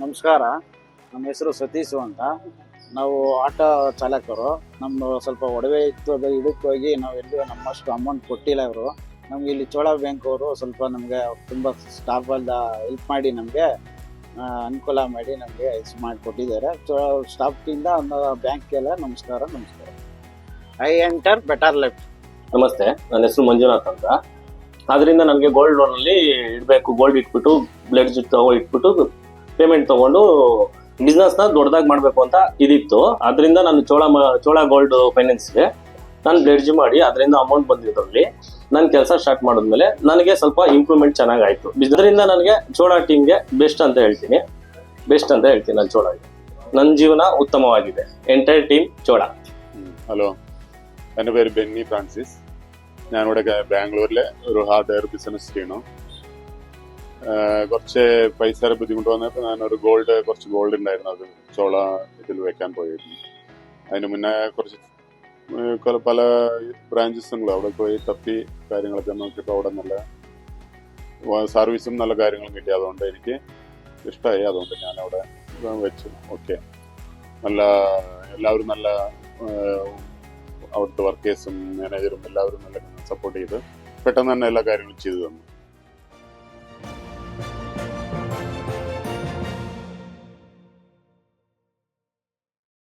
ನಮಸ್ಕಾರ. ನಮ್ಮ ಹೆಸರು ಸತೀಶು ಅಂತ. ನಾವು ಆಟೋ ಚಾಲಕರು. ನಮ್ಮದು ಸ್ವಲ್ಪ ಒಡವೆ ಇತ್ತು, ಅದು ಇದಕ್ಕೆ ಹೋಗಿ ನಾವು ಎಲ್ಲೂ ನಮ್ಮಷ್ಟು ಅಮೌಂಟ್ ಕೊಟ್ಟಿಲ್ಲ ಇವರು. ನಮ್ಗೆ ಇಲ್ಲಿ ಚೋಳ ಬ್ಯಾಂಕ್ ಅವರು ಸ್ವಲ್ಪ ನಮಗೆ ತುಂಬ ಸ್ಟಾಫ್ ಎಲ್ಲ ಹೆಲ್ಪ್ ಮಾಡಿ ನಮಗೆ ಅನುಕೂಲ ಮಾಡಿ ನಮಗೆ ಮಾಡಿಕೊಟ್ಟಿದ್ದಾರೆ. ಸ್ಟಾಫ್ಗಿಂದ ಬ್ಯಾಂಕ್ಗೆಲ್ಲ ನಮಸ್ಕಾರ. I enter better life. ನಮಸ್ತೆ, ನನ್ನ ಹೆಸರು ಮಂಜುನಾಥ್ ಅಂತ. ಅದರಿಂದ ನನಗೆ ಗೋಲ್ಡ್ ಲೋನ್ ಅಲ್ಲಿ ಇಡಬೇಕು, ಗೋಲ್ಡ್ ಇಟ್ಬಿಟ್ಟು ಬ್ಲಡ್ ಇಟ್ಬಿಟ್ಟು ಪೇಮೆಂಟ್ ತಗೊಂಡು ಬಿಸ್ನೆಸ್ ನ ದೊಡ್ಡದಾಗಿ ಮಾಡ್ಬೇಕು ಅಂತ ಇದಿತ್ತು. ಅದರಿಂದ ನಾನು ಚೋಳ ಗೋಲ್ಡ್ ಫೈನಾನ್ಸ್ಗೆ ನಾನು ಬ್ಲೆಡ್ಜ್ ಮಾಡಿ ಅದರಿಂದ ಅಮೌಂಟ್ ಬಂದಿದ್ರಲ್ಲಿ ನಾನು ಕೆಲಸ ಸ್ಟಾರ್ಟ್ ಮಾಡಿದ್ಮೇಲೆ ನನಗೆ ಸ್ವಲ್ಪ ಇಂಪ್ರೂವ್ಮೆಂಟ್ ಚೆನ್ನಾಗಾಯ್ತು. ಇದರಿಂದ ನನಗೆ ಚೋಳ ಟೀಮ್ಗೆ ಬೆಸ್ಟ್ ಅಂತ ಹೇಳ್ತೀನಿ ನಾನು ಚೋಳಗೆ. ನನ್ನ ಜೀವನ ഉത്തമವಾಗಿದೆ. Entire team Chola. ഹലോ, എൻ്റെ പേര് ബെന്നി ഫ്രാൻസിസ്. ഞാനിവിടെ ബാംഗ്ലൂരിലെ ഒരു ഹാർഡ്വെയർ ബിസിനസ് ചെയ്യണം. കുറച്ച് പൈസയുടെ ബുദ്ധിമുട്ട് വന്നപ്പോൾ ഞാനൊരു കുറച്ച് ഗോൾഡ് ഉണ്ടായിരുന്നു, അത് ചോള ഇതിൽ വെക്കാൻ പോയിരുന്നു. അതിന് മുന്നേ കുറച്ച് പല ബ്രാഞ്ചസുകളും അവിടെ പോയി തപ്പി കാര്യങ്ങളൊക്കെ നോക്കിയപ്പോൾ അവിടെ നല്ല സർവീസും നല്ല കാര്യങ്ങളും കിട്ടി. അതുകൊണ്ട് എനിക്ക് ഇഷ്ടമായി. അതുകൊണ്ട് ഞാനവിടെ വെച്ചു. ഓക്കെ, എല്ലാവരും നല്ല അവിടുത്തെ വർക്കേഴ്സും മാനേജറും എല്ലാവരും നല്ല സപ്പോർട്ട് ചെയ്ത് പെട്ടെന്ന് തന്നെ എല്ലാ കാര്യങ്ങളും ചെയ്തു തന്നു.